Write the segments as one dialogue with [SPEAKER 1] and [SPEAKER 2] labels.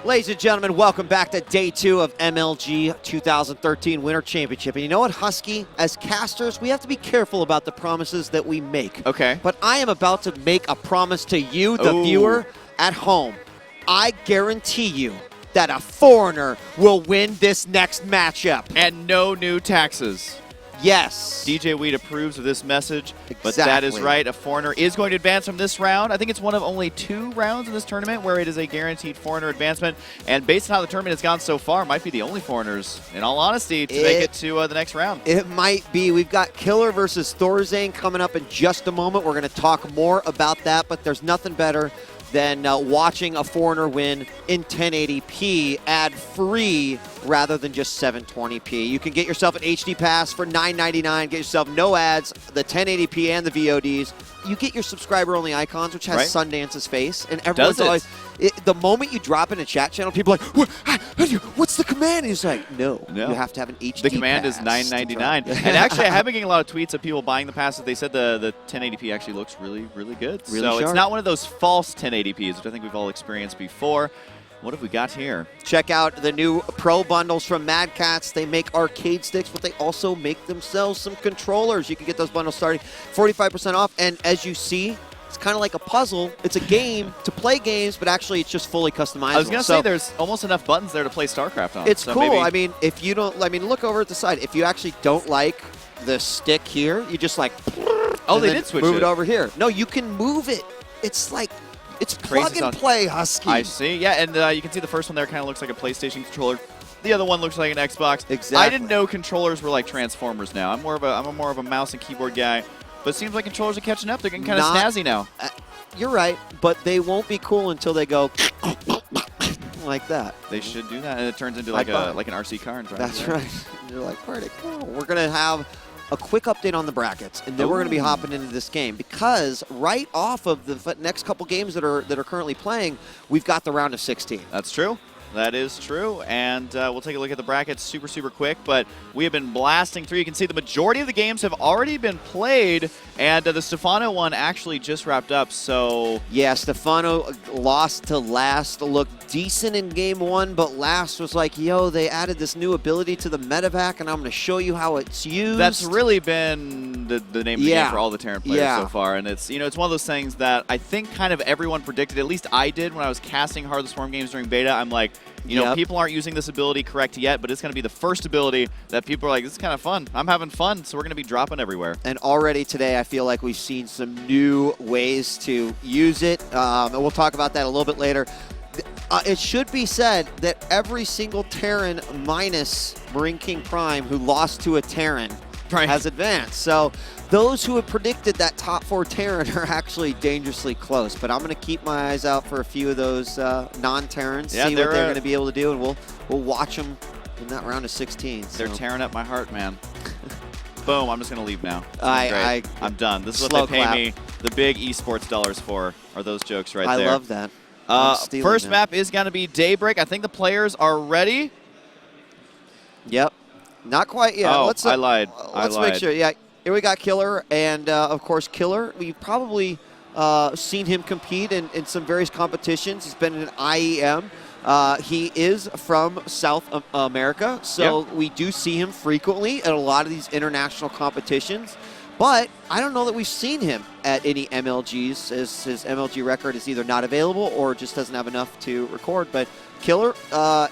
[SPEAKER 1] Ladies and gentlemen, welcome back to day 2 of MLG 2013 Winter Championship. And you know what, Husky? As casters, we have to be careful about the promises that we make.
[SPEAKER 2] Okay.
[SPEAKER 1] But I am about to make a promise to you, the viewer at home. I guarantee you that a foreigner will win this next matchup.
[SPEAKER 2] And no new taxes.
[SPEAKER 1] Yes.
[SPEAKER 2] djwheat approves of this message,
[SPEAKER 1] Exactly.
[SPEAKER 2] but that is right. A foreigner is going to advance from this round. I think it's one of only 2 rounds in this tournament where it is a guaranteed foreigner advancement. And based on how the tournament has gone so far, might be the only foreigners, in all honesty, to make it to the next round.
[SPEAKER 1] It might be. We've got Killer versus Thorzain coming up in just a moment. We're going to talk more about that, but there's nothing better than watching a foreigner win in 1080p ad-free rather than just 720p. You can get yourself an HD pass for $9.99. Get yourself no ads, the 1080p and the VODs. You get your subscriber-only icons, which has Sundance's face. And everyone's always, the moment you drop in a chat channel, people are like, what's the command? And he's like, no, you have to have an HD
[SPEAKER 2] The command
[SPEAKER 1] pass
[SPEAKER 2] is $9.99. And actually, I have been getting a lot of tweets of people buying the passes. They said the 1080p actually looks really, really good.
[SPEAKER 1] Really
[SPEAKER 2] so
[SPEAKER 1] sharp.
[SPEAKER 2] It's not one of those false 1080ps, which I think we've all experienced before. What have we got here?
[SPEAKER 1] Check out the new Pro bundles from Mad Catz. They make arcade sticks, but they also make themselves some controllers. You can get those bundles starting 45% off. And as you see, it's kind of like a puzzle. It's a game to play games, but actually it's just fully customizable.
[SPEAKER 2] I was going to say there's almost enough buttons there to play StarCraft on.
[SPEAKER 1] It's
[SPEAKER 2] so
[SPEAKER 1] cool.
[SPEAKER 2] Maybe...
[SPEAKER 1] I mean, if you don't, look over at the side. If you actually don't like the stick here, you just like,
[SPEAKER 2] oh, they did switch
[SPEAKER 1] move it over here. No, you can move it. It's like, it's plug and play, Husky.
[SPEAKER 2] I see. Yeah, and you can see the first one there kind of looks like a PlayStation controller. The other one looks like an Xbox.
[SPEAKER 1] Exactly.
[SPEAKER 2] I didn't know controllers were like Transformers now. I'm more of a mouse and keyboard guy. But it seems like controllers are catching up. They're getting kind of snazzy now.
[SPEAKER 1] You're right, but they won't be cool until they go like that.
[SPEAKER 2] They should do that, and it turns into like an RC car. And
[SPEAKER 1] That's right. You're like, where'd it go? We're gonna have a quick update on the brackets, and then we're going to be hopping into this game because right off of the next couple games that are currently playing, we've got the round of 16.
[SPEAKER 2] That's true. That is true, and we'll take a look at the brackets super, super quick, but we have been blasting through. You can see the majority of the games have already been played, and the Stefano one actually just wrapped up, so...
[SPEAKER 1] Yeah, Stefano lost to Last, looked decent in game 1, but Last was like, yo, they added this new ability to the medevac, and I'm going to show you how it's used.
[SPEAKER 2] That's really been the name of the game for all the Terran players so far, and it's, it's one of those things that I think kind of everyone predicted, at least I did when I was casting Heart of the Swarm games during beta. I'm like, people aren't using this ability correct yet, but it's going to be the first ability that people are like, this is kind of fun. I'm having fun, so we're going to be dropping everywhere.
[SPEAKER 1] And already today, I feel like we've seen some new ways to use it, and we'll talk about that a little bit later. It should be said that every single Terran minus Marine King Prime who lost to a Terran has advanced. So those who have predicted that top 4 Terran are actually dangerously close. But I'm going to keep my eyes out for a few of those non-Terrans, see what they're going to be able to do, and we'll watch them in that round of 16.
[SPEAKER 2] They're tearing up my heart, man. Boom, I'm just going to leave now. I'm done. This is what they pay me the big esports dollars for, are those jokes right there.
[SPEAKER 1] I love that.
[SPEAKER 2] First map is going to be Daybreak. I think the players are ready.
[SPEAKER 1] Yep. Not quite yet.
[SPEAKER 2] Oh, I lied.
[SPEAKER 1] Let's make sure. Yeah, here we got Killer, and of course Killer, we've probably seen him compete in some various competitions. He's been in an IEM. He is from South America, so we do see him frequently at a lot of these international competitions. But I don't know that we've seen him at any MLGs, as his MLG record is either not available or just doesn't have enough to record. But Killer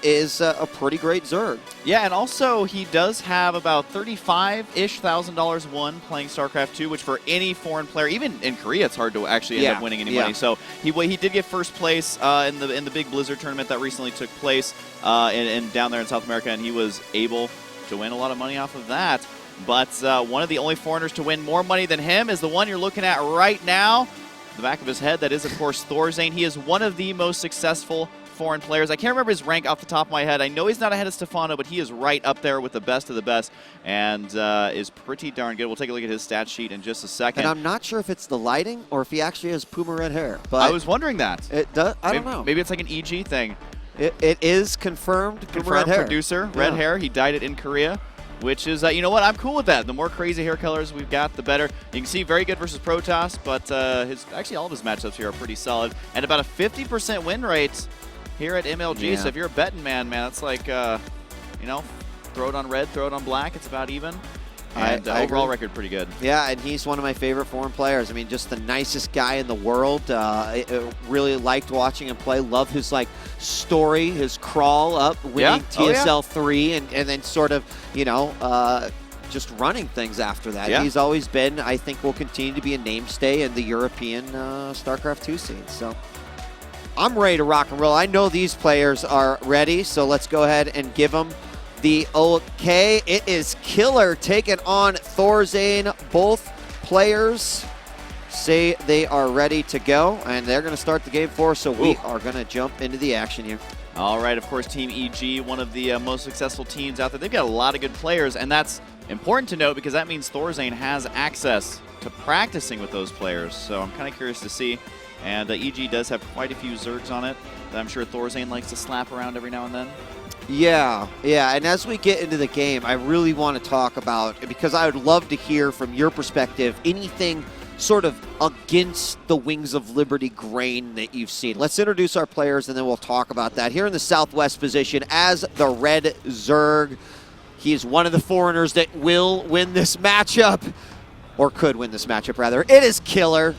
[SPEAKER 1] is a pretty great Zerg.
[SPEAKER 2] Yeah, and also he does have about $35-ish thousand won playing StarCraft 2, which for any foreign player, even in Korea, it's hard to actually end up winning any money. So he did get first place in the big Blizzard tournament that recently took place down there in South America, and he was able to win a lot of money off of that. But one of the only foreigners to win more money than him is the one you're looking at right now. The back of his head, that is, of course, Thorzain. He is one of the most successful foreign players. I can't remember his rank off the top of my head. I know he's not ahead of Stefano, but he is right up there with the best of the best and is pretty darn good. We'll take a look at his stat sheet in just a second.
[SPEAKER 1] And I'm not sure if it's the lighting or if he actually has Puma red hair. But
[SPEAKER 2] I was wondering that.
[SPEAKER 1] It does. I don't know.
[SPEAKER 2] Maybe it's like an EG thing.
[SPEAKER 1] It is confirmed. Puma red hair.
[SPEAKER 2] Producer, red hair. He dyed it in Korea. Which is, you know what, I'm cool with that. The more crazy hair colors we've got, the better. You can see very good versus Protoss, but actually all of his matchups here are pretty solid. And about a 50% win rate here at MLG.
[SPEAKER 1] Yeah.
[SPEAKER 2] So if you're a betting man, that's like, you know, throw it on red, throw it on black. It's about even. And
[SPEAKER 1] I
[SPEAKER 2] overall
[SPEAKER 1] agree.
[SPEAKER 2] record pretty good.
[SPEAKER 1] Yeah, and he's one of my favorite foreign players. I mean, just the nicest guy in the world. I really liked watching him play. Love his story, his crawl up, winning TSL 3, and then sort of, you know, just running things after that.
[SPEAKER 2] Yeah.
[SPEAKER 1] He's always been, I think, will continue to be a mainstay in the European StarCraft 2 scene. So I'm ready to rock and roll. I know these players are ready, so let's go ahead and give them the okay. It is Killer taking on Thorzain. Both players say they are ready to go, and they're going to start the game for us, so we are going to jump into the action here.
[SPEAKER 2] All right, of course, Team EG, one of the most successful teams out there. They've got a lot of good players, and that's important to note because that means Thorzain has access to practicing with those players, so I'm kind of curious to see. And EG does have quite a few Zergs on it that I'm sure Thorzain likes to slap around every now and then.
[SPEAKER 1] Yeah, and as we get into the game, I really want to talk about, because I would love to hear from your perspective, anything sort of against the Wings of Liberty grain that you've seen. Let's introduce our players, and then we'll talk about that. Here in the southwest position as the red Zerg, he is one of the foreigners that will win this matchup, or could win this matchup, rather. It is Killer.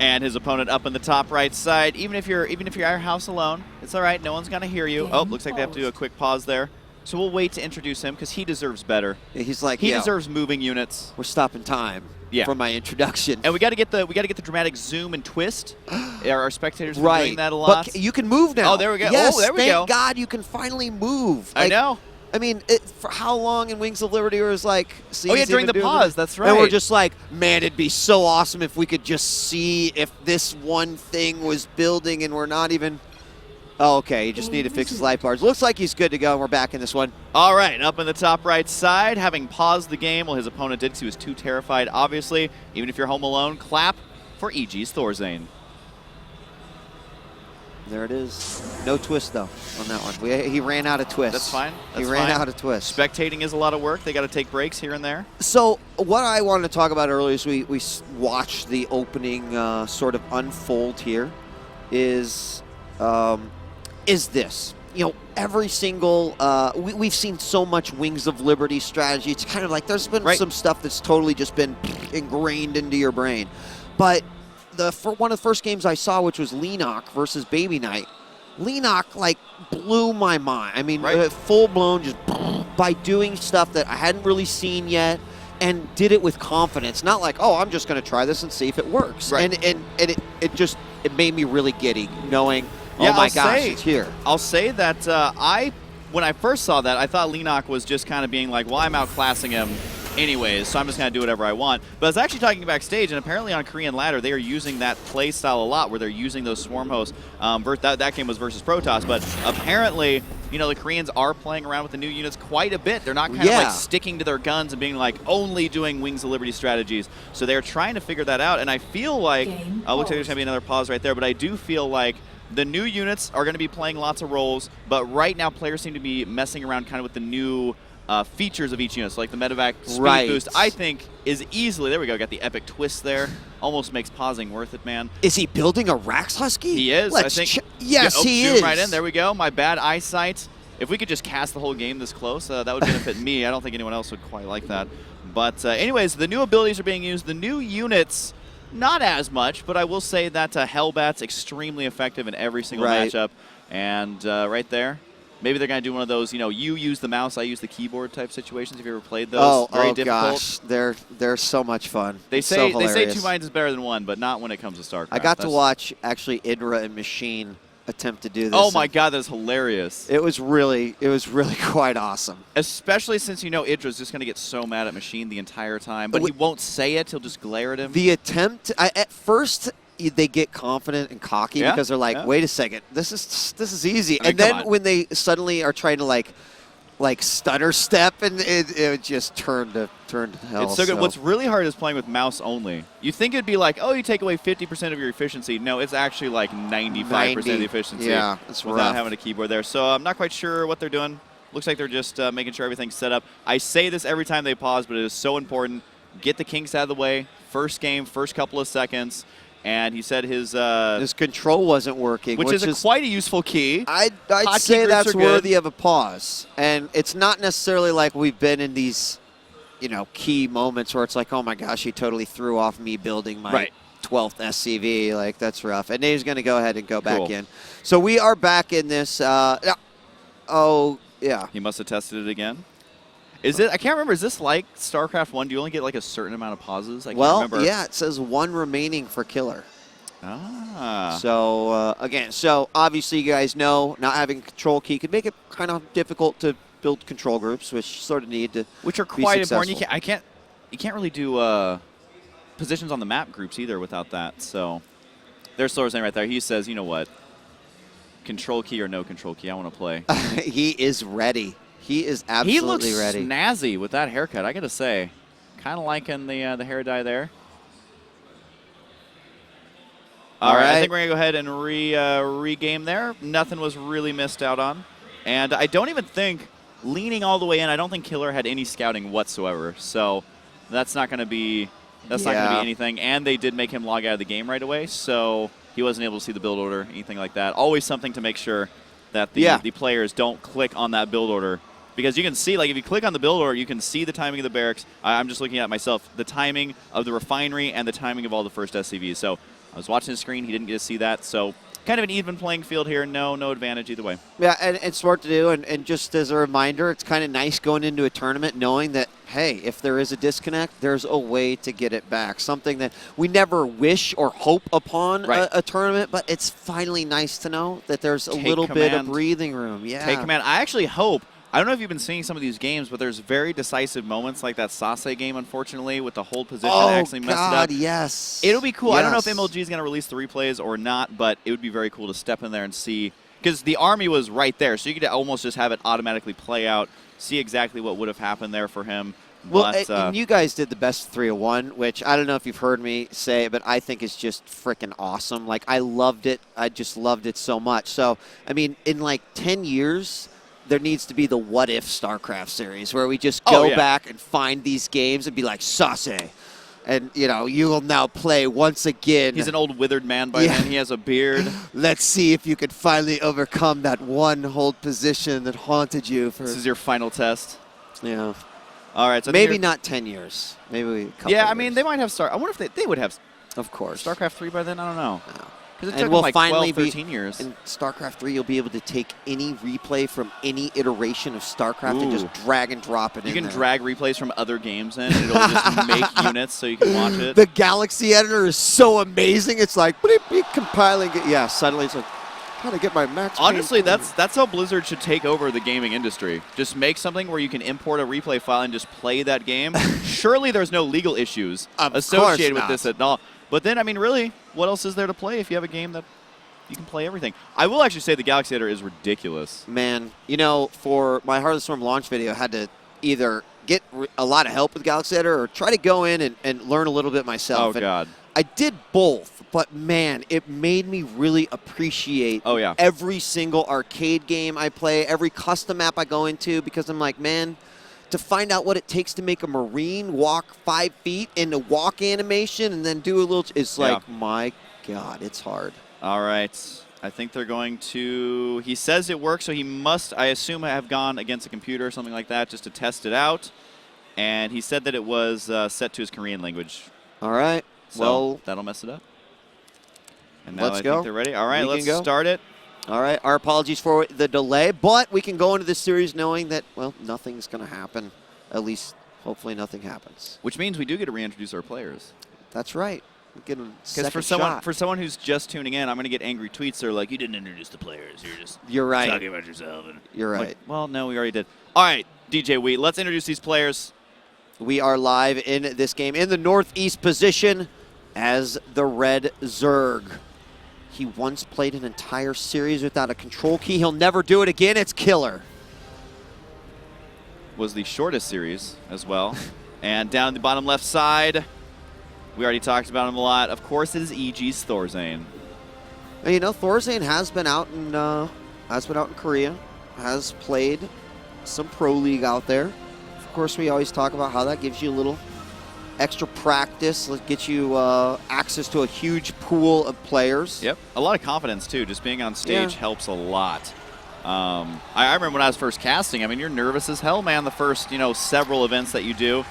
[SPEAKER 2] And his opponent up in the top right side. Even if you're at your house alone, it's all right. No one's gonna hear you. Oh, looks like they have to do a quick pause there. So we'll wait to introduce him because he deserves better.
[SPEAKER 1] He's like,
[SPEAKER 2] he deserves moving units.
[SPEAKER 1] We're stopping time for my introduction.
[SPEAKER 2] And we got to get the dramatic zoom and twist. Our spectators have been doing that a lot.
[SPEAKER 1] But you can move now.
[SPEAKER 2] Oh, there we go.
[SPEAKER 1] Yes,
[SPEAKER 2] oh, there we go.
[SPEAKER 1] Thank God you can finally move.
[SPEAKER 2] I know.
[SPEAKER 1] I mean, for how long in Wings of Liberty was
[SPEAKER 2] during the pause, that's right.
[SPEAKER 1] And we're just like, man, it'd be so awesome if we could just see if this one thing was building and we're not even... Oh, okay, you just need to fix his life bars. Looks like he's good to go, and we're back in this one.
[SPEAKER 2] All right, up in the top right side, having paused the game while his opponent did because he was too terrified, obviously. Even if you're home alone, clap for EG's Thorzain.
[SPEAKER 1] There it is. No twist, though, on that one. He ran out of twists.
[SPEAKER 2] That's fine.
[SPEAKER 1] He ran out of twists.
[SPEAKER 2] Spectating is a lot of work. They got to take breaks here and there.
[SPEAKER 1] So what I wanted to talk about earlier is we watched the opening sort of unfold here is this. You know, every single, we've seen so much Wings of Liberty strategy. It's kind of like there's been some stuff that's totally just been ingrained into your brain. But one of the first games I saw, which was Leenock versus Baby Knight, Leenock blew my mind. I mean, full blown, just by doing stuff that I hadn't really seen yet, and did it with confidence. Not like, oh, I'm just going to try this and see if it works.
[SPEAKER 2] Right.
[SPEAKER 1] And it made me really giddy knowing, oh my gosh, it's here.
[SPEAKER 2] I'll say that when I first saw that, I thought Leenock was just kind of being like, well, I'm outclassing him anyways, so I'm just going to do whatever I want. But I was actually talking backstage, and apparently on Korean Ladder, they are using that play style a lot, where they're using those swarm hosts. That game was versus Protoss, but apparently, you know, the Koreans are playing around with the new units quite a bit. They're not kind of like sticking to their guns and being like only doing Wings of Liberty strategies. So they're trying to figure that out, and I feel like, looks like there's going to be another pause right there, but I do feel like the new units are going to be playing lots of roles, but right now players seem to be messing around kind of with the new features of each unit. So like the medevac speed boost, I think, is easily, there we go, got the epic twist there. Almost makes pausing worth it, man.
[SPEAKER 1] Is he building a Rax Husky?
[SPEAKER 2] He is, I think.
[SPEAKER 1] Yes, he is.
[SPEAKER 2] Right in, there we go. My bad eyesight. If we could just cast the whole game this close, that would benefit me. I don't think anyone else would quite like that. But anyways, the new abilities are being used. The new units, not as much, but I will say that Hellbat's extremely effective in every single matchup. And right there, maybe they're going to do one of those, you know, you use the mouse, I use the keyboard type situations. Have you ever played those? Very difficult.
[SPEAKER 1] Gosh, they're so much fun.
[SPEAKER 2] They say two minds is better than one, but not when it comes to StarCraft.
[SPEAKER 1] I got to watch actually Idra and Machine attempt to do this.
[SPEAKER 2] Oh my God, that's hilarious.
[SPEAKER 1] It was really quite awesome.
[SPEAKER 2] Especially since you know Idra's just going to get so mad at Machine the entire time, but he won't say it. He'll just glare at him.
[SPEAKER 1] The attempt, at first, they get confident and cocky because they're like, wait a second, this is easy. I mean, and then when they suddenly are trying to like stutter step, and it just turned to hell.
[SPEAKER 2] It's so good. What's really hard is playing with mouse only. You think it'd be like, oh, you take away 50% of your efficiency. No, it's actually like 95% of the efficiency.
[SPEAKER 1] Yeah, it's
[SPEAKER 2] without having a keyboard there. So I'm not quite sure what they're doing. Looks like they're just making sure everything's set up. I say this every time they pause, but it is so important. Get the kinks out of the way. First game, first couple of seconds. And he said his
[SPEAKER 1] control wasn't working,
[SPEAKER 2] which is quite a useful key.
[SPEAKER 1] I'd say that's worthy of a pause. And it's not necessarily like we've been in these, key moments where it's like, oh my gosh, he totally threw off me building my 12th SCV. Like, that's rough. And he's going to go ahead and go back in. So we are back in this. Oh, yeah.
[SPEAKER 2] He must have tested it again. Is it? I can't remember. Is this like StarCraft 1? Do you only get like a certain amount of pauses? I can't remember.
[SPEAKER 1] Yeah, it says 1 remaining for killer.
[SPEAKER 2] Ah.
[SPEAKER 1] So, again, obviously you guys know not having a control key could make it kind of difficult to build control groups, which sort of need to
[SPEAKER 2] Which are quite important. You can't really do positions on the map groups either without that. So there's Thorzain right there. He says, you know what? Control key or no control key, I want to play.
[SPEAKER 1] He is ready. He is absolutely ready.
[SPEAKER 2] He looks snazzy with that haircut, I got to say. Kind of liking the hair dye there. All right, I think we're going to go ahead and re-game there. Nothing was really missed out on. And I don't even think, leaning all the way in, I don't think Killer had any scouting whatsoever. So that's not going to be anything. And they did make him log out of the game right away, so he wasn't able to see the build order, anything like that. Always something to make sure that the players don't click on that build order. Because you can see, like, if you click on the build order, you can see the timing of the barracks. I'm just looking at myself, the timing of the refinery and the timing of all the first SCVs. So I was watching the screen. He didn't get to see that. So kind of an even playing field here. No advantage either way.
[SPEAKER 1] Yeah, and it's smart to do. And just as a reminder, it's kind of nice going into a tournament knowing that, hey, if there is a disconnect, there's a way to get it back. Something that we never wish or hope upon a tournament, but it's finally nice to know that there's a little bit of breathing room. Yeah.
[SPEAKER 2] Take command. I actually hope. I don't know if you've been seeing some of these games, but there's very decisive moments like that Sase game, unfortunately, with the hold position actually messed it up.
[SPEAKER 1] Yes.
[SPEAKER 2] It'll be cool. Yes. I don't know if MLG is going to release the replays or not, but it would be very cool to step in there and see. Because the army was right there, so you could almost just have it automatically play out, see exactly what would have happened there for him.
[SPEAKER 1] Well, and you guys did the best 3-1, which I don't know if you've heard me say, but I think is just freaking awesome. Like, I loved it. I just loved it so much. So, I mean, in like 10 years, there needs to be the What If StarCraft series where we just go back and find these games and be like, Sase. And, you will now play once again.
[SPEAKER 2] He's an old withered man by then. He has a beard.
[SPEAKER 1] Let's see if you can finally overcome that one hold position that haunted you.
[SPEAKER 2] This is your final test.
[SPEAKER 1] Yeah.
[SPEAKER 2] All right. So
[SPEAKER 1] maybe not 10 years. Maybe a couple years.
[SPEAKER 2] I mean, they might have I wonder if they would have.
[SPEAKER 1] Of course.
[SPEAKER 2] StarCraft 3 by then? I don't know.
[SPEAKER 1] No.
[SPEAKER 2] Because it took them like 12, 13 years.
[SPEAKER 1] In StarCraft 3, you'll be able to take any replay from any iteration of StarCraft and just drag and drop it in
[SPEAKER 2] there. You can drag replays from other games in, and it'll just make units so you can watch it.
[SPEAKER 1] The Galaxy editor is so amazing. It's like, compiling it. Yeah, suddenly it's like, how to get my max.
[SPEAKER 2] Honestly, that's how Blizzard should take over the gaming industry. Just make something where you can import a replay file and just play that game. Surely there's no legal issues associated with this at all. But then, I mean, really, what else is there to play if you have a game that you can play everything? I will actually say the Galaxy Editor is ridiculous.
[SPEAKER 1] Man, for my Heart of the Storm launch video, I had to either get a lot of help with Galaxy Editor or try to go in and learn a little bit myself.
[SPEAKER 2] Oh, God.
[SPEAKER 1] I did both, but, man, it made me really appreciate every single arcade game I play, every custom map I go into, because I'm like, man, to find out what it takes to make a Marine walk 5 feet in a walk animation and then do a little, it's like, my God, it's hard.
[SPEAKER 2] All right. I think they're going to, he says it works, so he must, I assume, have gone against a computer or something like that just to test it out. And he said that it was set to his Korean language.
[SPEAKER 1] All right.
[SPEAKER 2] So
[SPEAKER 1] well,
[SPEAKER 2] that'll mess it up. And now I think they're ready. All right, let's start it.
[SPEAKER 1] All right, our apologies for the delay, but we can go into this series knowing that, well, nothing's going to happen. At least, hopefully, nothing happens.
[SPEAKER 2] Which means we do get to reintroduce our players.
[SPEAKER 1] That's right. Because
[SPEAKER 2] for someone who's just tuning in, I'm going to get angry tweets. They're like, "You didn't introduce the players.
[SPEAKER 1] You're right.
[SPEAKER 2] Talking about yourself." And
[SPEAKER 1] you're right.
[SPEAKER 2] Like, well, no, we already did. All right, djwheat, let's introduce these players.
[SPEAKER 1] We are live in this game in the northeast position as the Red Zerg. He once played an entire series without a control key. He'll never do it again. It's Killer.
[SPEAKER 2] Was the shortest series as well. And down in the bottom left side, we already talked about him a lot. Of course, it is EG's Thorzain.
[SPEAKER 1] Thorzain has been out in Korea, has played some pro league out there. Of course, we always talk about how that gives you a little extra practice. Let's get you access to a huge pool of players.
[SPEAKER 2] Yep, a lot of confidence too. Just being on stage helps a lot. I remember when I was first casting, I mean, you're nervous as hell, man, the first, several events that you do.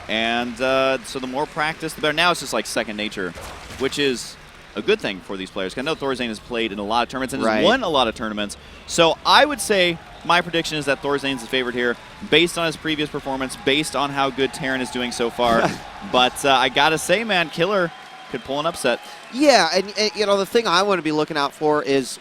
[SPEAKER 2] And so the more practice, the better. Now it's just like second nature, which is a good thing for these players. I know Thorzain has played in a lot of tournaments and has won a lot of tournaments. So I would say my prediction is that Thorzain's the favorite here, based on his previous performance, based on how good Terran is doing so far. But I got to say, man, Killer could pull an upset.
[SPEAKER 1] Yeah, and the thing I want to be looking out for is,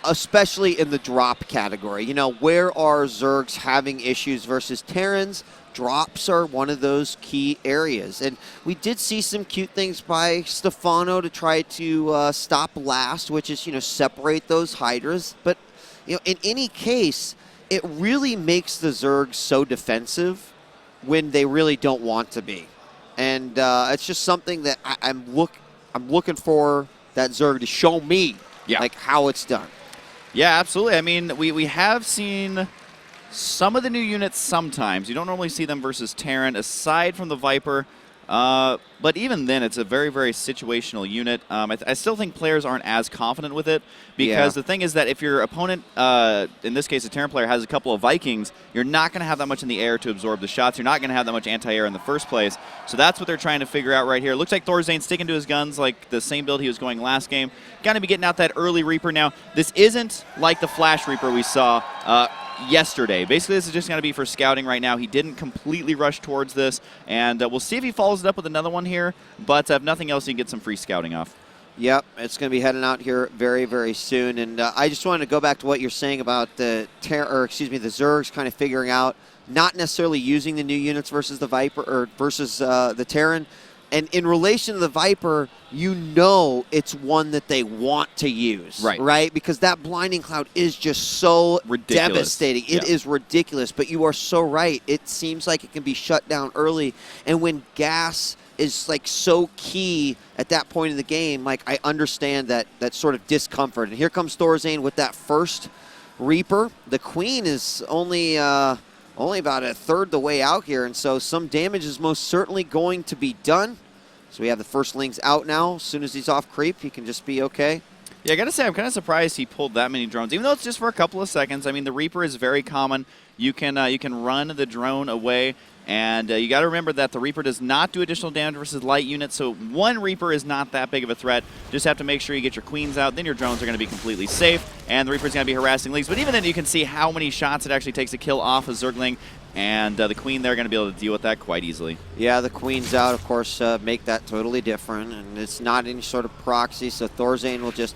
[SPEAKER 1] especially in the drop category, where are Zergs having issues versus Terrans? Drops are one of those key areas. And we did see some cute things by Stefano to try to stop last, which is, separate those Hydras. But, in any case, it really makes the Zergs so defensive when they really don't want to be. And it's just something that I'm looking for that Zerg to show me, like, how it's done.
[SPEAKER 2] Yeah, absolutely. I mean, we have seen some of the new units sometimes. You don't normally see them versus Terran, aside from the Viper. But even then, it's a very, very situational unit. I still think players aren't as confident with it, because the thing is that if your opponent, in this case a Terran player, has a couple of Vikings, you're not going to have that much in the air to absorb the shots. You're not going to have that much anti-air in the first place. So that's what they're trying to figure out right here. It looks like Thorzain sticking to his guns like the same build he was going last game. Going to be getting out that early Reaper now. This isn't like the Flash Reaper we saw yesterday. Basically, this is just going to be for scouting right now. He didn't completely rush towards this, and we'll see if he follows it up with another one here, but if nothing else, he can get some free scouting off. Yep,
[SPEAKER 1] it's going to be heading out here very, very soon, and I just wanted to go back to what you're saying about the Zergs kind of figuring out not necessarily using the new units versus the Viper or versus the Terran. And in relation to the Viper, it's one that they want to use, right? Because that blinding cloud is just so devastating. It is ridiculous, but you are so right. It seems like it can be shut down early, and when gas is like so key at that point in the game, like, I understand that sort of discomfort. And here comes Thorzain with that first Reaper. The Queen is only about a third the way out here, and so some damage is most certainly going to be done. So we have the firstlings out now. As soon as he's off creep, he can just be okay.
[SPEAKER 2] Yeah, I got to say, I'm kind of surprised he pulled that many drones, even though it's just for a couple of seconds. I mean, the Reaper is very common. You can run the drone away, and you got to remember that the Reaper does not do additional damage versus light units, so one Reaper is not that big of a threat. Just have to make sure you get your Queens out, then your drones are going to be completely safe, and the Reaper's going to be harassing leagues. But even then, you can see how many shots it actually takes to kill off a Zergling, and the Queen, they're going to be able to deal with that quite easily.
[SPEAKER 1] Yeah, the Queen's out, of course, make that totally different, and it's not any sort of proxy, so Thorzain will just,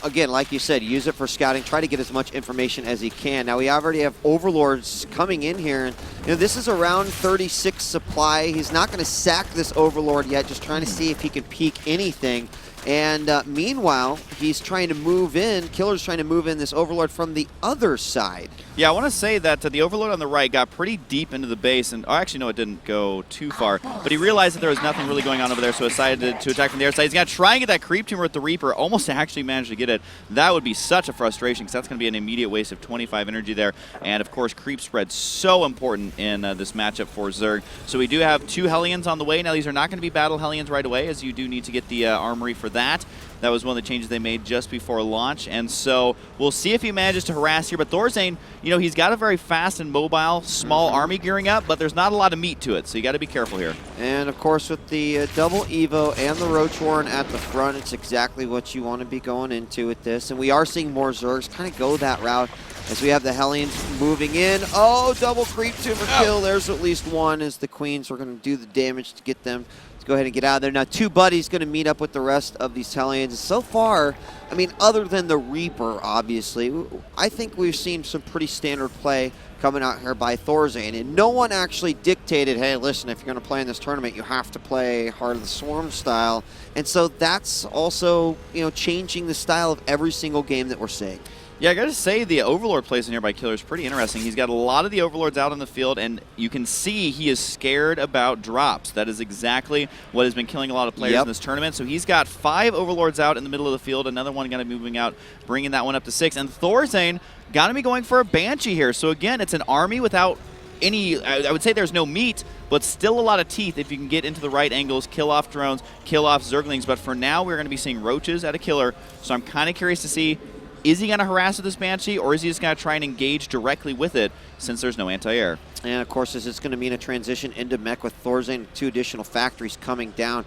[SPEAKER 1] again, like you said, use it for scouting, try to get as much information as he can. Now, we already have Overlords coming in here, and this is around 36 supply. He's not going to sack this Overlord yet, just trying to see if he can peek anything. And meanwhile, he's trying to move in, Killer's trying to move in this Overlord from the other side.
[SPEAKER 2] Yeah, I want to say that the Overlord on the right got pretty deep into the base, and actually, no, it didn't go too far, but he realized that there was nothing really going on over there, so decided to attack from the other side. He's going to try and get that creep tumor with the Reaper, almost actually managed to get it. That would be such a frustration, because that's going to be an immediate waste of 25 energy there, and of course, creep spread so important in this matchup for Zerg. So we do have 2 Hellions on the way. Now, these are not going to be battle Hellions right away, as you do need to get the armory for that. That was one of the changes they made just before launch, and so we'll see if he manages to harass here. But Thorzain, he's got a very fast and mobile, small army gearing up, but there's not a lot of meat to it, so you got to be careful here.
[SPEAKER 1] And of course, with the double Evo and the Roach Warren at the front, it's exactly what you want to be going into with this. And we are seeing more Zergs kind of go that route as we have the Hellions moving in. Oh, double creep tumor kill. There's at least one, as the Queens are going to do the damage to get them. Go ahead and get out of there. Now, 2 buddies going to meet up with the rest of these Hellions. So far, I mean, other than the Reaper, obviously, I think we've seen some pretty standard play coming out here by Thorzain. And no one actually dictated, hey, listen, if you're going to play in this tournament, you have to play Heart of the Swarm style. And so that's also, changing the style of every single game that we're seeing.
[SPEAKER 2] Yeah, I got to say the Overlord plays in here by Killer is pretty interesting. He's got a lot of the Overlords out on the field, and you can see he is scared about drops. That is exactly what has been killing a lot of players in this tournament. So he's got 5 Overlords out in the middle of the field, another one going to be moving out, bringing that one up to 6. And Thorzain got to be going for a Banshee here. So again, it's an army without any, I would say there's no meat, but still a lot of teeth if you can get into the right angles, kill off drones, kill off Zerglings. But for now, we're going to be seeing roaches at a killer. So I'm kind of curious to see, is he going to harass with this Banshee, or is he just going to try and engage directly with it since there's no anti-air?
[SPEAKER 1] And, of course, this is going to mean a transition into mech with Thorzain, 2 additional factories coming down.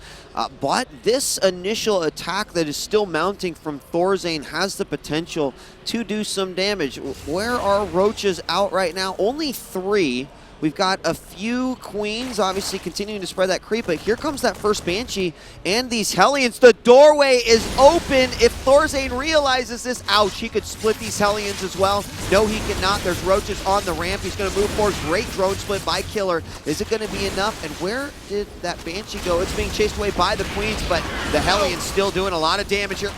[SPEAKER 1] But this initial attack that is still mounting from Thorzain has the potential to do some damage. Where are roaches out right now? Only 3. We've got a few queens, obviously continuing to spread that creep, but here comes that first Banshee and these Hellions. The doorway is open. If Thorzain realizes this, ouch, he could split these Hellions as well. No, he cannot. There's roaches on the ramp. He's going to move forward. Great drone split by Killer. Is it going to be enough? And where did that Banshee go? It's being chased away by the queens, but the Hellions still doing a lot of damage here.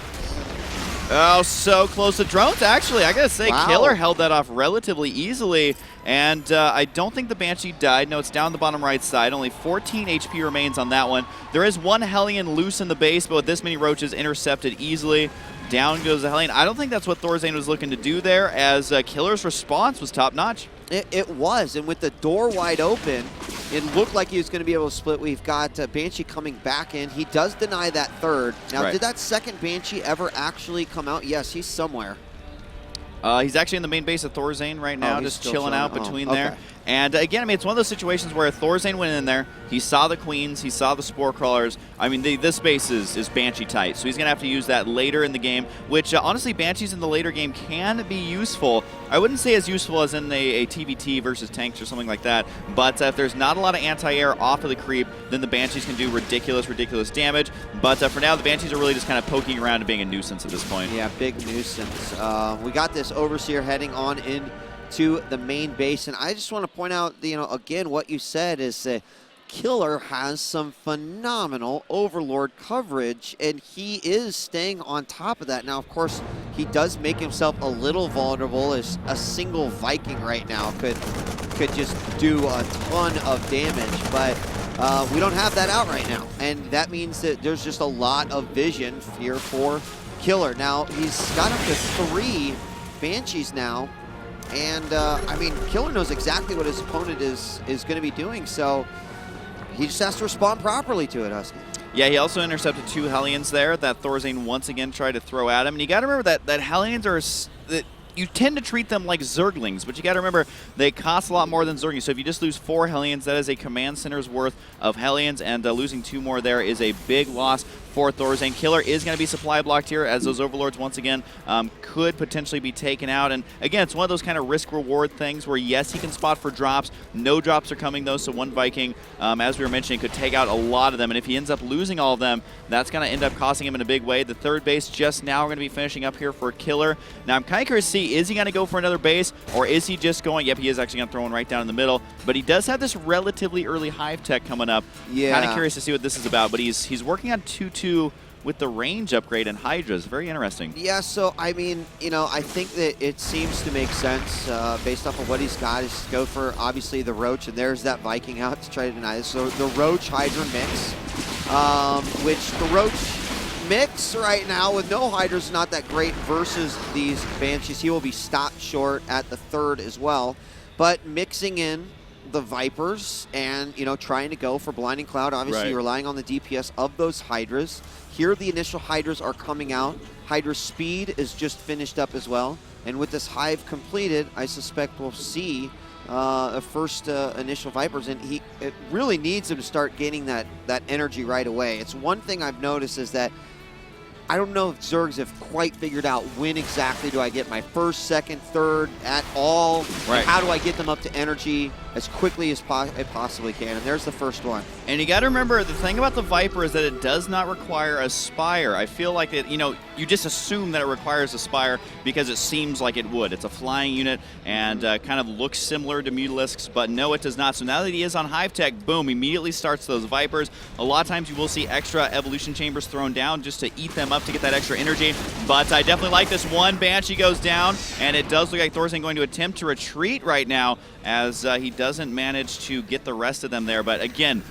[SPEAKER 2] Oh, so close to drones, actually. I gotta say,
[SPEAKER 1] wow.
[SPEAKER 2] Killer held that off relatively easily, and I don't think the Banshee died. No, it's down the bottom right side. Only 14 HP remains on that one. There is one Hellion loose in the base, but with this many roaches, intercepted easily. Down goes the Hellion. I don't think that's what Thorzain was looking to do there, as Killer's response was top-notch.
[SPEAKER 1] It was, and with the door wide open, it looked like he was going to be able to split. We've got Banshee coming back in. He does deny that third. Now,
[SPEAKER 2] right.
[SPEAKER 1] Did that second Banshee ever actually come out? Yes, he's somewhere.
[SPEAKER 2] He's actually in the main base of Thorzain right now, just chilling out between there. And again, I mean, it's one of those situations where Thorzain went in there, he saw the queens, he saw the spore crawlers. I mean, this base is Banshee tight, so he's going to have to use that later in the game, which honestly, Banshees in the later game can be useful. I wouldn't say as useful as in a TVT versus tanks or something like that, but if there's not a lot of anti-air off of the creep, then the Banshees can do ridiculous damage. But for now, the Banshees are really just kind of poking around and being a nuisance at this point.
[SPEAKER 1] Yeah, big nuisance. We got this Overseer heading on in to the main base, and I just want to point out, again, what you said is that Killer has some phenomenal Overlord coverage, and he is staying on top of that. Now, of course, he does make himself a little vulnerable, as a single Viking right now could just do a ton of damage, but we don't have that out right now, and that means that there's just a lot of vision here for Killer. Now, he's got up to 3 Banshees now, and I mean, Killer knows exactly what his opponent is going to be doing, so he just has to respond properly to it, Husky.
[SPEAKER 2] Yeah, he also intercepted 2 Hellions there that Thorzain once again tried to throw at him. And you got to remember that Hellions are you tend to treat them like Zerglings, but you got to remember they cost a lot more than Zerglings. So if you just lose 4 Hellions, that is a command center's worth of Hellions, and losing 2 more there is a big loss for Thorzain. Killer is going to be supply blocked here, as those Overlords once again could potentially be taken out. And again, it's one of those kind of risk-reward things where, yes, he can spot for drops. No drops are coming, though, so one Viking, as we were mentioning, could take out a lot of them. And if he ends up losing all of them, that's going to end up costing him in a big way. The third base just now, we're going to be finishing up here for Killer. Now, I'm kind of curious to see, is he going to go for another base, or is he just going, yep, he is actually going to throw one right down in the middle. But he does have this relatively early Hive Tech coming up.
[SPEAKER 1] Yeah.
[SPEAKER 2] Kind of curious to see what this is about, but he's working on 2-2 with the range upgrade and Hydras. Very interesting.
[SPEAKER 1] Yeah, so, I mean, I think that it seems to make sense based off of what he's got. Is go for, obviously, the Roach, and there's that Viking out to try to deny this. So the Roach Hydra mix, which the Roach mix right now with no Hydras is not that great versus these Banshees. He will be stopped short at the third as well. But mixing in the Vipers and, trying to go for Blinding Cloud, obviously
[SPEAKER 2] right.
[SPEAKER 1] Relying on the DPS of those Hydras. Here the initial Hydras are coming out. Hydra speed is just finished up as well. And with this Hive completed, I suspect we'll see the first initial Vipers. And it really needs him to start gaining that energy right away. It's one thing I've noticed is that I don't know if Zergs have quite figured out when exactly do I get my first, second, third at all.
[SPEAKER 2] Right.
[SPEAKER 1] How do I get them up to energy as quickly as I possibly can? And there's the first one.
[SPEAKER 2] And you got to remember, the thing about the Viper is that it does not require a Spire. I feel like it, you just assume that it requires a Spire because it seems like it would. It's a flying unit and kind of looks similar to Mutalisks, but no, it does not. So now that he is on Hive Tech, boom, immediately starts those Vipers. A lot of times you will see extra Evolution Chambers thrown down just to eat them up to get that extra energy, but I definitely like this one. Banshee goes down, and it does look like Thorzain going to attempt to retreat right now as he doesn't manage to get the rest of them there. But again,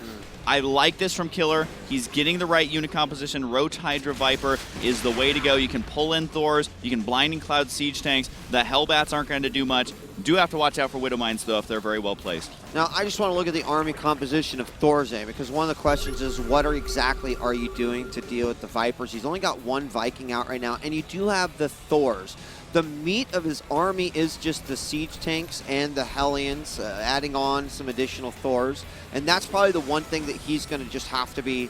[SPEAKER 2] I like this from Killer. He's getting the right unit composition. Roach Hydra Viper is the way to go. You can pull in Thors. You can Blinding Cloud Siege Tanks. The Hellbats aren't going to do much. Do have to watch out for Widow Mines, though, if they're very well placed.
[SPEAKER 1] Now, I just want to look at the army composition of Thorzain, because one of the questions is, what exactly are you doing to deal with the Vipers? He's only got one Viking out right now, and you do have the Thors. The meat of his army is just the siege tanks and the Hellions, adding on some additional Thors. And that's probably the one thing that he's going to just have to be,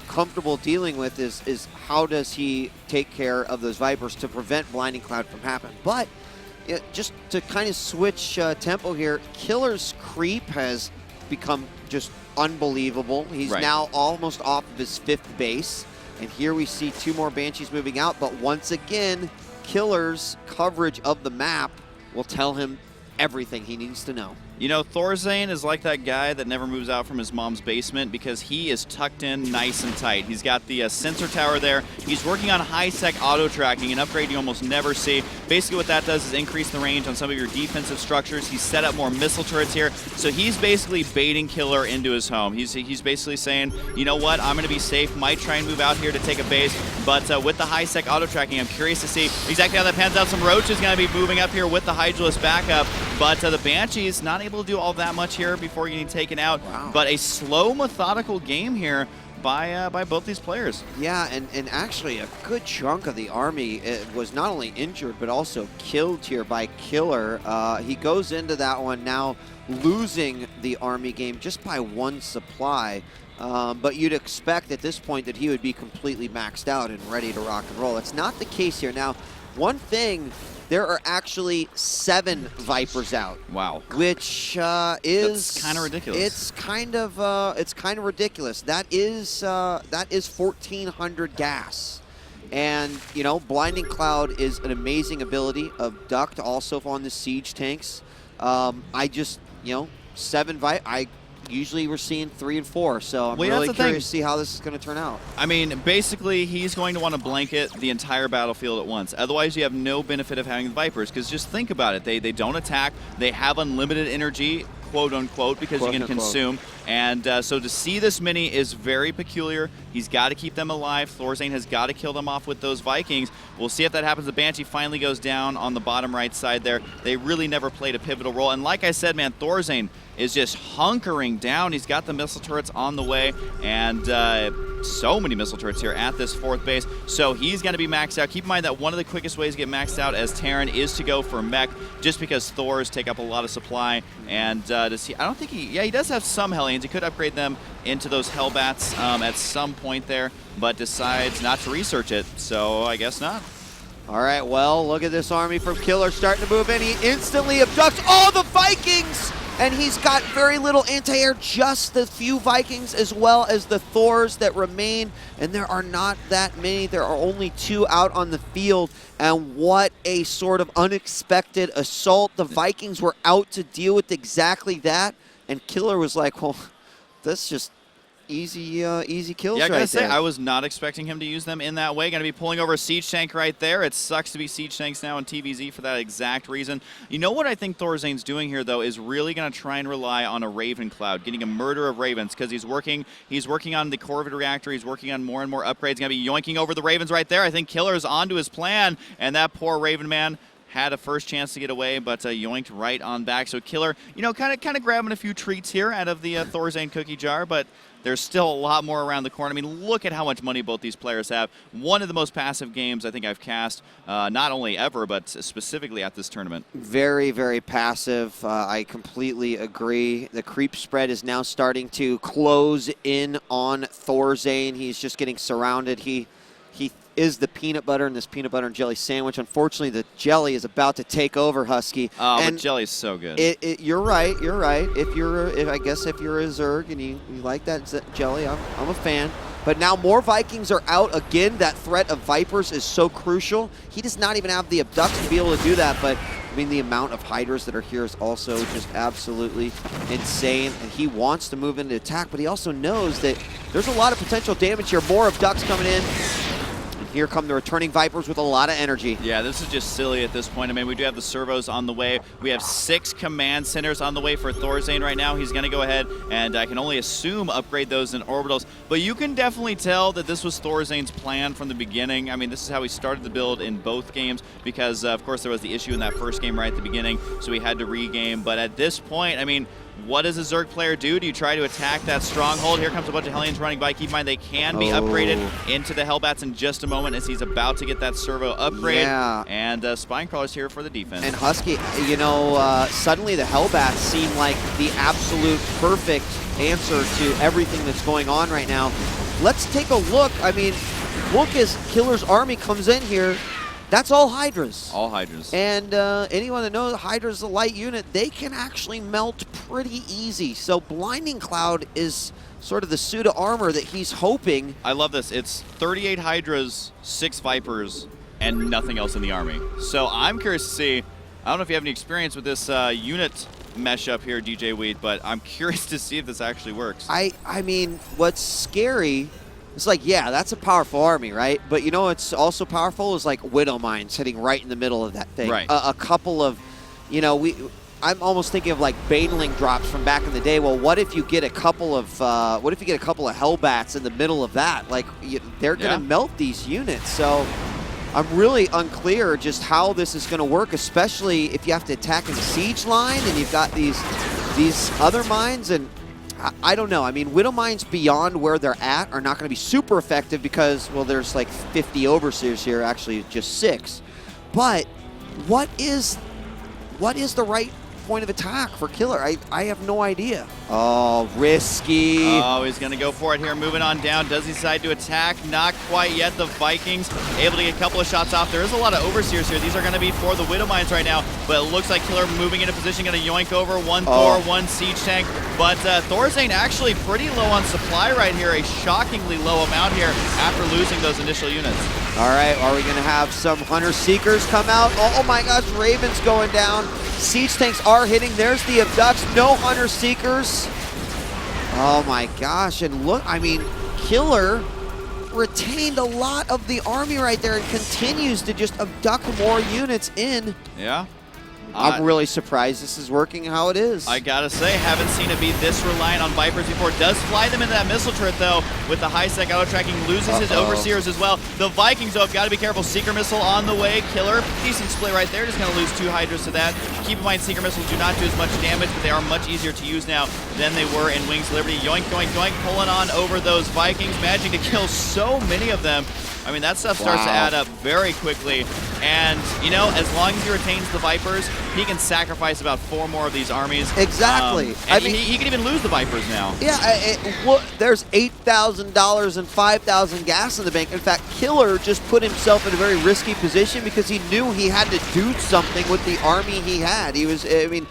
[SPEAKER 1] comfortable dealing with is how does he take care of those Vipers to prevent Blinding Cloud from happening. But just to kind of switch tempo here, Killer's creep has become just unbelievable. He's now almost off of his 5th base. And here we see 2 more Banshees moving out. But once again, Killer's coverage of the map will tell him everything he needs to know.
[SPEAKER 2] You know, Thorzain is like that guy that never moves out from his mom's basement because he is tucked in nice and tight. He's got the sensor tower there. He's working on high-sec auto-tracking, an upgrade you almost never see. Basically what that does is increase the range on some of your defensive structures. He's set up more missile turrets here. So he's basically baiting Killer into his home. He's basically saying, you know what, I'm going to be safe, might try and move out here to take a base, but with the high-sec auto-tracking, I'm curious to see exactly how that pans out. Some Roach is going to be moving up here with the Hydralisk backup, but the Banshee's not able to do all that much here before getting taken out.
[SPEAKER 1] Wow.
[SPEAKER 2] But a slow, methodical game here by both these players.
[SPEAKER 1] Yeah, and actually a good chunk of the army was not only injured but also killed here by Killer. He goes into that one now losing the army game just by 1 supply. But you'd expect at this point that he would be completely maxed out and ready to rock and roll. It's not the case here. Now, one thing, there are actually 7 Vipers out.
[SPEAKER 2] Wow.
[SPEAKER 1] Which
[SPEAKER 2] That's kind of ridiculous.
[SPEAKER 1] It's kind of ridiculous. That is 1,400 gas. And, Blinding Cloud is an amazing ability. Abduct also on the siege tanks. 7 I usually we're seeing 3 and 4, so I'm really curious to see how this is going to turn out.
[SPEAKER 2] I mean, basically, he's going to want to blanket the entire battlefield at once. Otherwise, you have no benefit of having the Vipers, because just think about it. They don't attack. They have unlimited energy, quote unquote, because you can consume. And so to see this many is very peculiar. He's got to keep them alive. Thorzain has got to kill them off with those Vikings. We'll see if that happens. The Banshee finally goes down on the bottom right side there. They really never played a pivotal role. And like I said, man, Thorzain is just hunkering down. He's got the missile turrets on the way, and so many missile turrets here at this 4th base. So he's going to be maxed out. Keep in mind that one of the quickest ways to get maxed out as Terran is to go for mech, just because Thors take up a lot of supply. And I don't think he does have some Hellions. He could upgrade them into those Hellbats at some point there, but decides not to research it. So I guess not.
[SPEAKER 1] All right, well, look at this army from Killer starting to move in. He instantly abducts all the Vikings! And he's got very little anti-air, just the few Vikings as well as the Thors that remain. And there are not that many. There are only 2 out on the field. And what a sort of unexpected assault. The Vikings were out to deal with exactly that. And Killer was like, well, that's just easy kills
[SPEAKER 2] yeah, I gotta
[SPEAKER 1] right
[SPEAKER 2] say,
[SPEAKER 1] there.
[SPEAKER 2] I was not expecting him to use them in that way. Going to be pulling over a siege tank right there. It sucks to be siege tanks now in TVZ for that exact reason. You know what I think Thorzain's doing here, though, is really going to try and rely on a Raven Cloud, getting a murder of Ravens, because he's working on the Corvid reactor. He's working on more and more upgrades. Going to be yoinking over the Ravens right there. I think Killer's onto his plan, and that poor Raven man had a first chance to get away, but yoinked right on back. So Killer, kind of grabbing a few treats here out of the Thorzain cookie jar, but there's still a lot more around the corner. I mean, look at how much money both these players have. One of the most passive games I think I've cast, not only ever, but specifically at this tournament.
[SPEAKER 1] Very, very passive. I completely agree. The creep spread is now starting to close in on Thorzain. He's just getting surrounded. He is the peanut butter in this peanut butter and jelly sandwich. Unfortunately, the jelly is about to take over, Husky.
[SPEAKER 2] Oh, but jelly's so good.
[SPEAKER 1] You're right. If you're a Zerg and you like that jelly, I'm a fan. But now more Vikings are out again. That threat of Vipers is so crucial. He does not even have the abduct to be able to do that. But I mean, the amount of Hydras that are here is also just absolutely insane. And he wants to move into attack, but he also knows that there's a lot of potential damage here. More abducts coming in. here come the returning Vipers with a lot of energy.
[SPEAKER 2] Yeah, this is just silly at this point. I mean, we do have the servos on the way. We have 6 command centers on the way for Thorzain right now. He's going to go ahead and I can only assume upgrade those in orbitals. But you can definitely tell that this was Thorzain's plan from the beginning. I mean, this is how he started the build in both games because, of course, there was the issue in that first game right at the beginning, so he had to regame. But at this point, I mean, what does a Zerg player do? Do you try to attack that stronghold? Here comes a bunch of Hellions running by. Keep in mind, they can be upgraded into the Hellbats in just a moment as he's about to get that servo upgrade.
[SPEAKER 1] Yeah.
[SPEAKER 2] And Spinecrawler's here for the defense.
[SPEAKER 1] And Husky, you know, suddenly the Hellbats seem like the absolute perfect answer to everything that's going on right now. Let's take a look. I mean, look as Killer's army comes in here. That's all Hydras.
[SPEAKER 2] All Hydras.
[SPEAKER 1] And anyone that knows Hydra's a light unit, they can actually melt pretty easy. So Blinding Cloud is sort of the suit of armor that he's hoping.
[SPEAKER 2] I love this. It's 38 Hydras, 6 Vipers, and nothing else in the army. So I'm curious to see, I don't know if you have any experience with this unit mesh up here, djwheat, but I'm curious to see if this actually works.
[SPEAKER 1] I mean, what's scary, it's like, yeah, that's a powerful army, right? But you know what's also powerful is like Widow Mines hitting right in the middle of that thing.
[SPEAKER 2] Right.
[SPEAKER 1] A couple of, you know, I'm almost thinking of like Baneling drops from back in the day. Well, what if you get a couple of Hellbats in the middle of that? Like, they're going to melt these units. So I'm really unclear just how this is going to work, especially if you have to attack in the siege line and you've got these other mines. And I don't know. I mean, Widow Mines beyond where they're at are not going to be super effective because, well, there's like 50 Overseers here, actually just 6. But what is the right point of attack for Killer? I have no idea. Oh, risky.
[SPEAKER 2] Oh, he's going to go for it here. Moving on down. Does he decide to attack? Not quite yet. The Vikings able to get a couple of shots off. There is a lot of Overseers here. These are going to be for the Widow Mines right now, but it looks like Killer moving into position, going to yoink over one Thor, one Siege Tank. But Thorzain actually pretty low on supply right here. A shockingly low amount here after losing those initial units.
[SPEAKER 1] All right, are we going to have some Hunter Seekers come out? Oh my gosh, Raven's going down. Siege Tanks are hitting. There's the abducts. No Hunter Seekers. Oh my gosh, and look, I mean, Killer retained a lot of the army right there and continues to just abduct more units in.
[SPEAKER 2] Yeah.
[SPEAKER 1] I'm really surprised this is working how it is.
[SPEAKER 2] I gotta say, haven't seen it be this reliant on Vipers before. Does fly them into that missile turret, though, with the high-sec auto-tracking, loses his Overseers as well. The Vikings, though, have got to be careful. Seeker Missile on the way. Killer, decent split right there. Just gonna lose 2 Hydras to that. Keep in mind, Seeker Missiles do not do as much damage, but they are much easier to use now than they were in Wings of Liberty. Yoink, yoink, yoink, pulling on over those Vikings, managing to kill so many of them. I mean, that stuff starts to add up very quickly. And, you know, as long as he retains the Vipers, he can sacrifice about 4 more of these armies.
[SPEAKER 1] Exactly.
[SPEAKER 2] I mean, he can even lose the Vipers now.
[SPEAKER 1] Yeah, look, there's $8,000 and 5,000 gas in the bank. In fact, Killer just put himself in a very risky position because he knew he had to do something with the army he had. I mean,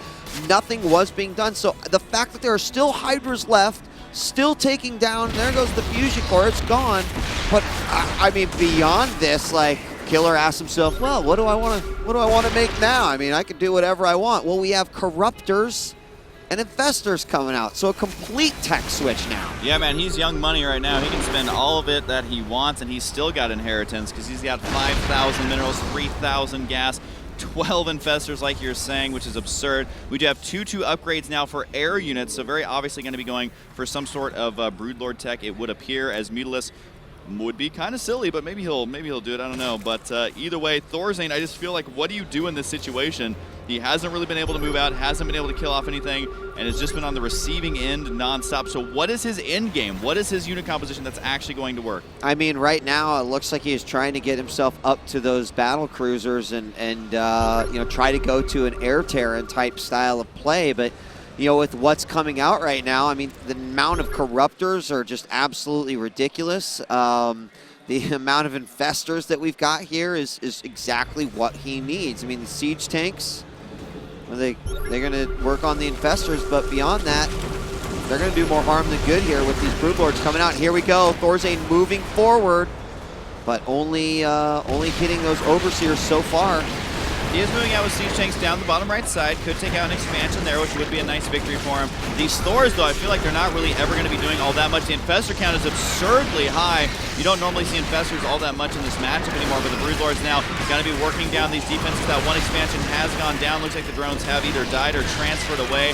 [SPEAKER 1] nothing was being done. So the fact that there are still Hydras left, still taking down, there goes the fusion core, it's gone. But I mean, beyond this, like, Killer asked himself, well, what do I want to make now? I mean, I can do whatever I want. Well, we have Corruptors and Infestors coming out, so a complete tech switch now.
[SPEAKER 2] Yeah, man, he's young money right now. He can spend all of it that he wants, and he's still got inheritance because he's got 5,000 minerals, 3,000 gas, 12 Infestors, like you're saying, which is absurd. We do have 2 upgrades now for air units, so very obviously going to be going for some sort of Broodlord tech, it would appear, as Mutalisk would be kind of silly, but maybe he'll do it, I don't know. But either way, Thorzain, I just feel like, what do you do in this situation? He hasn't really been able to move out, hasn't been able to kill off anything, and has just been on the receiving end nonstop. So what is his end game? What is his unit composition that's actually going to work? I
[SPEAKER 1] mean, right now it looks like he is trying to get himself up to those battle cruisers and you know, try to go to an air Terran type style of play. But you know, with what's coming out right now, I mean, the amount of Corruptors are just absolutely ridiculous. The amount of Infestors that we've got here is exactly what he needs. I mean, the Siege Tanks, they're going to work on the Infestors, but beyond that, they're going to do more harm than good here with these Broodlords coming out. Here we go, Thorzain moving forward, but only hitting those Overseers so far.
[SPEAKER 2] He is moving out with Siege Tanks down the bottom right side. Could take out an expansion there, which would be a nice victory for him. These Thors, though, I feel like they're not really ever going to be doing all that much. The Infestor count is absurdly high. You don't normally see Infestors all that much in this matchup anymore, but the Broodlords now going to be working down these defenses. That one expansion has gone down. Looks like the drones have either died or transferred away.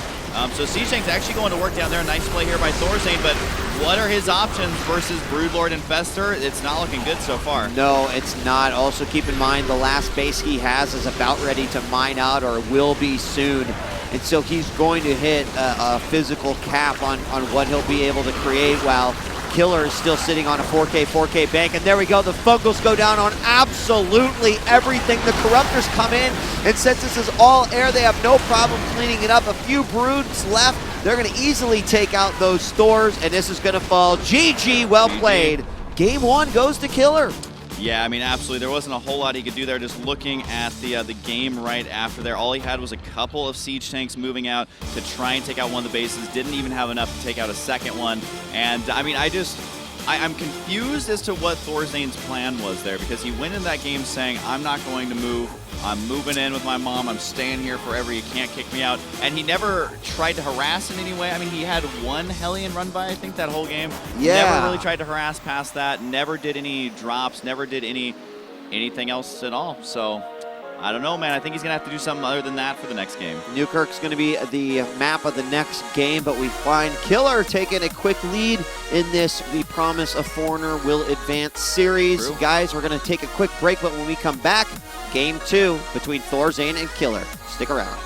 [SPEAKER 2] So Siege Tank's actually going to work down there. Nice play here by Thorzain, but what are his options versus Broodlord Infestor? It's not looking good so far.
[SPEAKER 1] No, it's not. Also keep in mind the last base he has is about ready to mine out, or will be soon. And so he's going to hit a physical cap on what he'll be able to create, while Killer is still sitting on a 4K bank. And there we go. The Fungals go down on absolutely everything. The Corruptors come in, and since this is all air, they have no problem cleaning it up. A few Broods left. They're going to easily take out those stores, and this is going to fall. GG, well played. Game 1 goes to Killer.
[SPEAKER 2] Yeah, I mean, absolutely. There wasn't a whole lot he could do there. Just looking at the game right after there, all he had was a couple of Siege Tanks moving out to try and take out one of the bases. Didn't even have enough to take out a second one. And, I mean, I'm confused as to what Thorzain's plan was there, because he went in that game saying, I'm not going to move. I'm moving in with my mom. I'm staying here forever. You can't kick me out. And he never tried to harass in any way. I mean, he had one Hellion run by, I think, that whole game.
[SPEAKER 1] Yeah.
[SPEAKER 2] Never really tried to harass past that. Never did any drops. Never did anything else at all. So, I don't know, man. I think he's going to have to do something other than that for the next game.
[SPEAKER 1] Newkirk's going to be the map of the next game, but we find Killer taking a quick lead in this We Promise a Foreigner Will Advance series.
[SPEAKER 2] True.
[SPEAKER 1] Guys, we're going to take a quick break, but when we come back, Game 2 between Thorzain and Killer. Stick around.